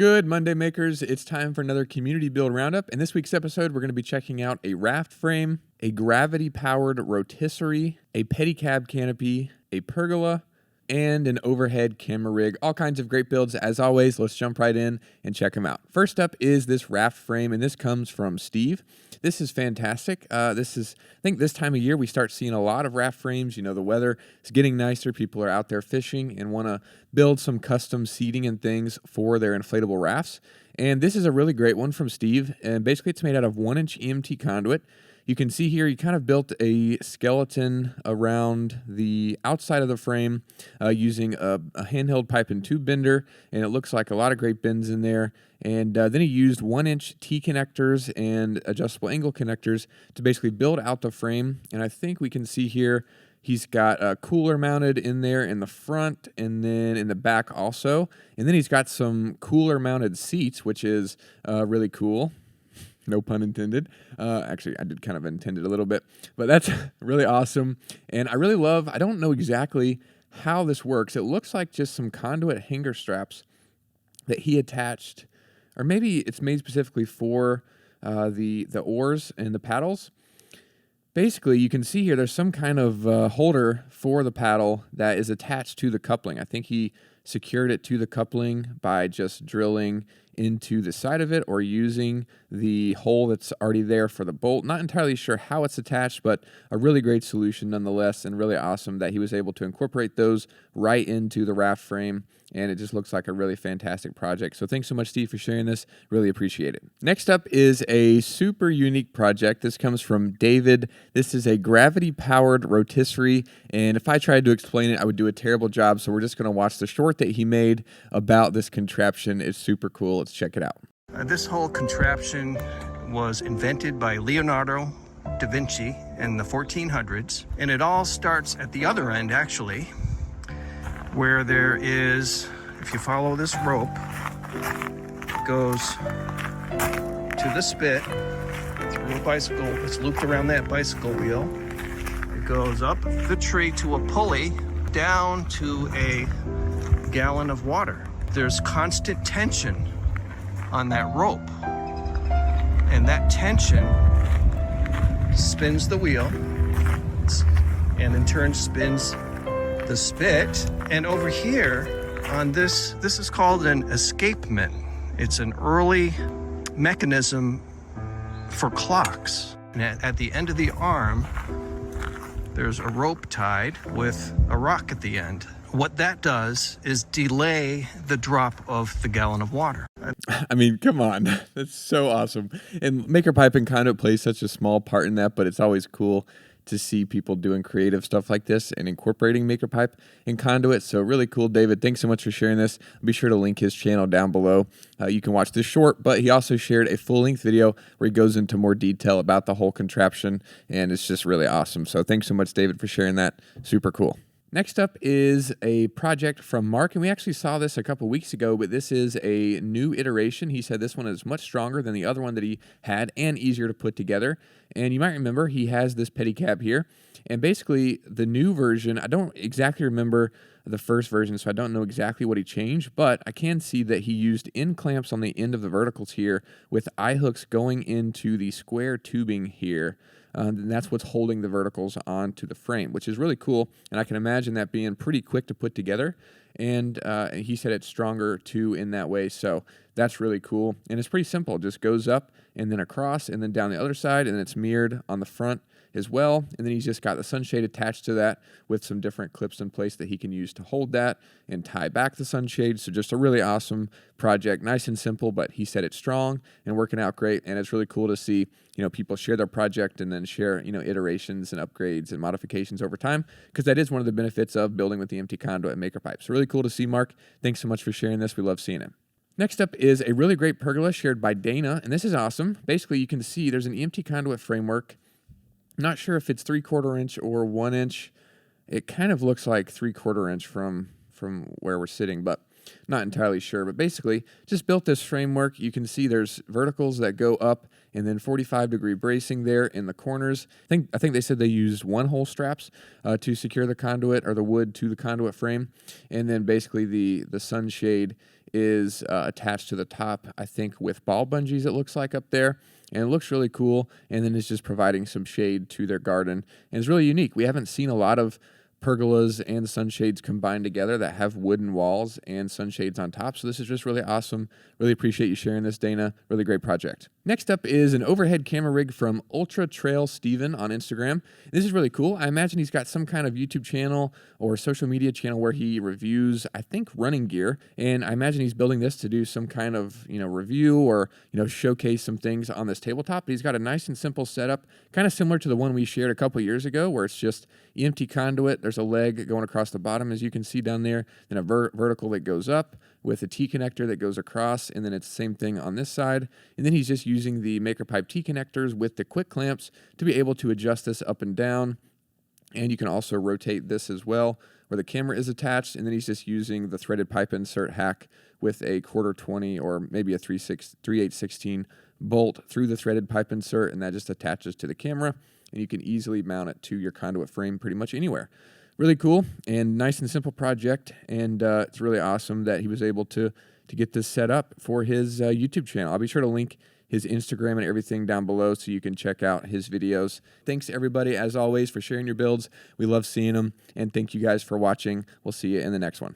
Good Monday makers, it's time for another community build roundup. In this week's episode, we're going to be checking out a raft frame, a gravity-powered rotisserie, a pedicab canopy, a pergola, and an overhead camera rig. All kinds of great builds. As always, let's jump right in and check them out. First up is this raft frame, and this comes from Steve. This is fantastic. I think this time of year we start seeing a lot of raft frames. You know, the weather is getting nicer. People are out there fishing and want to build some custom seating and things for their inflatable rafts. And this is a really great one from Steve. And basically it's made out of 1-inch EMT conduit. You can see here he kind of built a skeleton around the outside of the frame using a handheld pipe and tube bender, and it looks like a lot of great bends in there. And then he used 1-inch T-connectors and adjustable angle connectors to basically build out the frame. And I think we can see here he's got a cooler mounted in there in the front and then in the back also. And then he's got some cooler mounted seats, which is really cool. No pun intended. Actually, I did kind of intend it a little bit, but that's really awesome. And I really love, I don't know exactly how this works. It looks like just some conduit hanger straps that he attached, or maybe it's made specifically for the oars and the paddles. Basically, you can see here there's some kind of holder for the paddle that is attached to the coupling. I think he secured it to the coupling by just drilling into the side of it or using the hole that's already there for the bolt. Not entirely sure how it's attached, but a really great solution nonetheless, and really awesome that he was able to incorporate those right into the raft frame, and it just looks like a really fantastic project. So thanks so much, Steve, for sharing this. Really appreciate it. Next up is a super unique project. This comes from David. This is a gravity-powered rotisserie, and if I tried to explain it, I would do a terrible job, so we're just going to watch the short that he made about this contraption. It's super cool. Let's check it out. This whole contraption was invented by Leonardo da Vinci in the 1400s, and it all starts at the other end, actually, where there is, if you follow this rope, it goes to the spit through a bicycle. It's looped around that bicycle wheel. It goes up the tree to a pulley down to a gallon of water. There's constant tension on that rope, and that tension spins the wheel and in turn spins the spit. And over here on this is called an escapement. It's an early mechanism for clocks, and at the end of the arm there's a rope tied with a rock at the end. What that does is delay the drop of the gallon of water. I mean, come on. That's so awesome. And maker pipe and conduit plays such a small part in that, but it's always cool to see people doing creative stuff like this and incorporating maker pipe and conduit. So really cool, David. Thanks so much for sharing this. I'll be sure to link his channel down below. You can watch this short, but he also shared a full-length video where he goes into more detail about the whole contraption, and it's just really awesome. So thanks so much, David, for sharing that. Super cool. Next up is a project from Mark, and we actually saw this a couple weeks ago, but this is a new iteration. He said this one is much stronger than the other one that he had and easier to put together. And you might remember he has this pedicab here, and basically the new version, I don't exactly remember the first version, so I don't know exactly what he changed, but I can see that he used end clamps on the end of the verticals here with eye hooks going into the square tubing here. And that's what's holding the verticals onto the frame, which is really cool. And I can imagine that being pretty quick to put together. And he said it's stronger too in that way. So that's really cool. And it's pretty simple. It just goes up and then across and then down the other side. And it's mirrored on the front as well. And then he's just got the sunshade attached to that with some different clips in place that he can use to hold that and tie back the sunshade. So just a really awesome project. Nice and simple, but he said it's strong and working out great. And it's really cool to see, you know, people share their project and then share, you know, iterations and upgrades and modifications over time, because that is one of the benefits of building with the empty conduit and maker pipe. So really cool to see, Mark. Thanks so much for sharing this. We love seeing it. Next up is a really great pergola shared by Dana, and this is awesome. Basically, you can see there's an empty conduit framework. I'm not sure if it's 3/4 inch or 1 inch. It kind of looks like 3/4 inch from where we're sitting, but not entirely sure. But basically, just built this framework. You can see there's verticals that go up and then 45-degree bracing there in the corners. I think they said they used one-hole straps to secure the conduit or the wood to the conduit frame. And then basically the sunshade is attached to the top, I think, with ball bungees, it looks like up there. And it looks really cool. And then it's just providing some shade to their garden. And it's really unique. We haven't seen a lot of pergolas and sunshades combined together that have wooden walls and sunshades on top. So this is just really awesome. Really appreciate you sharing this, Dana. Really great project. Next up is an overhead camera rig from Ultra Trail Steven on Instagram. This is really cool. I imagine he's got some kind of YouTube channel or social media channel where he reviews, I think, running gear. And I imagine he's building this to do some kind of, review or, showcase some things on this tabletop. But he's got a nice and simple setup, kind of similar to the one we shared a couple years ago, where it's just EMT conduit. There's a leg going across the bottom, as you can see down there, then a vertical that goes up with a T connector that goes across, and then it's the same thing on this side. And then he's just using the Maker Pipe T connectors with the quick clamps to be able to adjust this up and down. And you can also rotate this as well, where the camera is attached, and then he's just using the threaded pipe insert hack with a 1/4-20 or maybe a 3/8/16 bolt through the threaded pipe insert, and that just attaches to the camera, and you can easily mount it to your conduit frame pretty much anywhere. Really cool and nice and simple project, and it's really awesome that he was able to get this set up for his YouTube channel. I'll be sure to link his Instagram and everything down below so you can check out his videos. Thanks everybody, as always, for sharing your builds. We love seeing them, and thank you guys for watching. We'll see you in the next one.